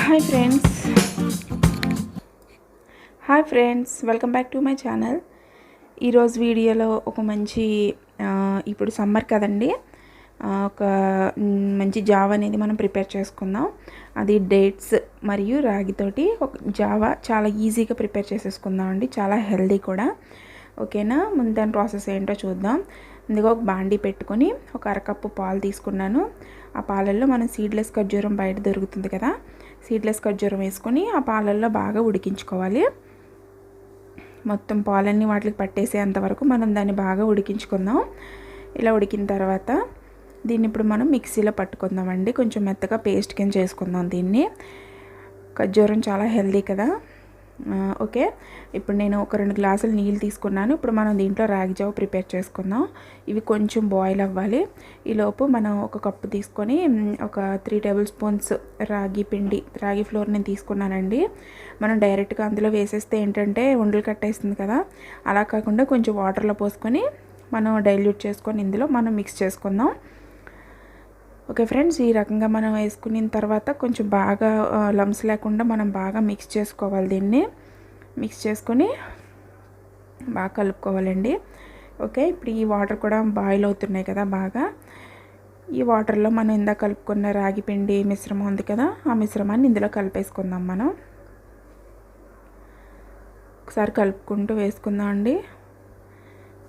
Hi friends welcome back to my channel. ఈరోజు వీడియోలో ఒక మంచి ఇప్పుడు సమ్మర్ కదండి, ఒక మంచి జావా అనేది మనం ప్రిపేర్ చేసుకుందాం. అది డేట్స్ మరియు రాగితోటి ఒక జావా చాలా ఈజీగా ప్రిపేర్ చేసేసుకుందాం అండి, చాలా హెల్దీ కూడా. ఓకేనా, ముందు దాని ప్రాసెస్ ఏంటో చూద్దాం. ముందుగా ఒక బాండీ పెట్టుకొని ఒక అరకప్పు పాలు తీసుకున్నాను. ఆ పాలల్లో మనం సీడ్లెస్ ఖర్జూరం బయట దొరుకుతుంది కదా, సీడ్లెస్ ఖర్జూరం వేసుకొని ఆ పాలల్లో బాగా ఉడికించుకోవాలి. మొత్తం పాలన్నీ వాటికి పట్టేసేంత వరకు మనం దాన్ని బాగా ఉడికించుకుందాం. ఇలా ఉడికిన తర్వాత దీన్ని ఇప్పుడు మనం మిక్సీలో పట్టుకుందామండి. కొంచెం మెత్తగా పేస్ట్ కింద చేసుకుందాం దీన్ని. ఖర్జూరం చాలా హెల్దీ కదా. ఓకే, ఇప్పుడు నేను ఒక 2 గ్లాసులు నీళ్ళు తీసుకున్నాను. ఇప్పుడు మనం దీంట్లో రాగి జావ ప్రిపేర్ చేసుకుందాం. ఇవి కొంచెం బాయిల్ అవ్వాలి. ఈలోపు మనం ఒక కప్పు తీసుకొని ఒక 3 టేబుల్ స్పూన్స్ రాగి ఫ్లోర్ నేను తీసుకున్నానండి. మనం డైరెక్ట్గా అందులో వేసేస్తే ఏంటంటే ఉండలు కట్టేస్తుంది కదా, అలా కాకుండా కొంచెం వాటర్లో పోసుకొని మనం డైల్యూట్ చేసుకొని ఇందులో మనం మిక్స్ చేసుకుందాం. ఓకే ఫ్రెండ్స్, ఈ రకంగా మనం వేసుకున్న తర్వాత కొంచెం బాగా లమ్స్ లేకుండా మనం బాగా మిక్స్ చేసుకోవాలి. దీన్ని మిక్స్ చేసుకొని బాగా కలుపుకోవాలండి. ఓకే, ఇప్పుడు ఈ వాటర్ కూడా బాయిల్ అవుతున్నాయి కదా బాగా. ఈ వాటర్లో మనం ఇందాక కలుపుకున్న రాగి పిండి మిశ్రమం ఉంది కదా, ఆ మిశ్రమాన్ని ఇందులో కలిపేసుకుందాం. మనం ఒకసారి కలుపుకుంటూ వేసుకుందాం అండి.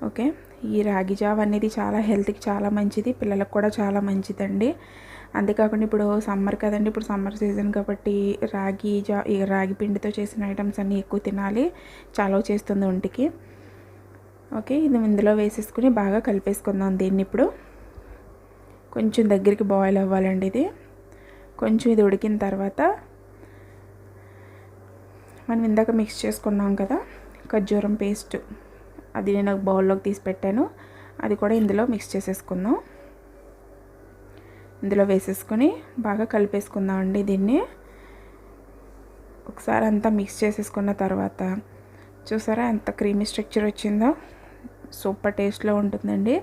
ఓకే, ఈ రాగి జావ అనేది చాలా హెల్త్కి చాలా మంచిది, పిల్లలకు కూడా చాలా మంచిదండి. అంతేకాకుండా ఇప్పుడు సమ్మర్ కదండి, ఇప్పుడు సమ్మర్ సీజన్ కాబట్టి రాగి పిండితో చేసిన ఐటమ్స్ అన్నీ ఎక్కువ తినాలి, చాలా చేస్తుంది ఒంటికి. ఓకే, ఇది ఇందులో వేసేసుకుని బాగా కలిపేసుకుందాం దీన్ని. ఇప్పుడు కొంచెం దగ్గరికి బాయిల్ అవ్వాలండి ఇది. కొంచెం ఇది ఉడికిన తర్వాత మనం ఇందాక మిక్స్ చేసుకున్నాం కదా ఖర్జూరం పేస్ట్, అది నేను ఒక బౌల్లోకి తీసి పెట్టాను. అది కూడా ఇందులో మిక్స్ చేసేసుకుందాం. ఇందులో వేసేసుకొని బాగా కలిపేసుకుందాం అండి దీన్ని. ఒకసారి అంతా మిక్స్ చేసేసుకున్న తర్వాత చూసారా ఎంత క్రీమీ స్ట్రక్చర్ వచ్చిందో, సూపర్ టేస్ట్లో ఉంటుందండి.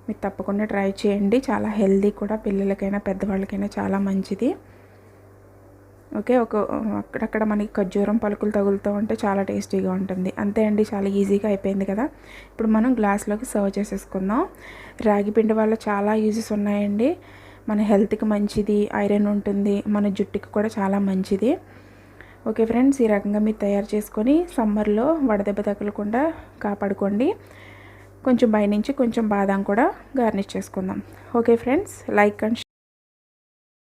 మీరు తప్పకుండా ట్రై చేయండి, చాలా హెల్దీ కూడా, పిల్లలకైనా పెద్దవాళ్ళకైనా చాలా మంచిది. ఓకే, అక్కడక్కడ మనకి ఖర్జూరం పలుకులు తగులుతూ ఉంటే చాలా టేస్టీగా ఉంటుంది. అంతే అండి, చాలా ఈజీగా అయిపోయింది కదా. ఇప్పుడు మనం గ్లాస్లోకి సర్వ్ చేసేసుకుందాం. రాగి పిండి వల్ల చాలా యూజెస్ ఉన్నాయండి. మన హెల్త్కి మంచిది, ఐరన్ ఉంటుంది, మన జుట్టుకి కూడా చాలా మంచిది. ఓకే ఫ్రెండ్స్, ఈ రకంగా మీరు తయారు చేసుకొని సమ్మర్లో వడదెబ్బ తగలకుండా కాపాడుకోండి. కొంచెం పైనుంచి కొంచెం బాదం కూడా గార్నిష్ చేసుకుందాం. Okay friends, like and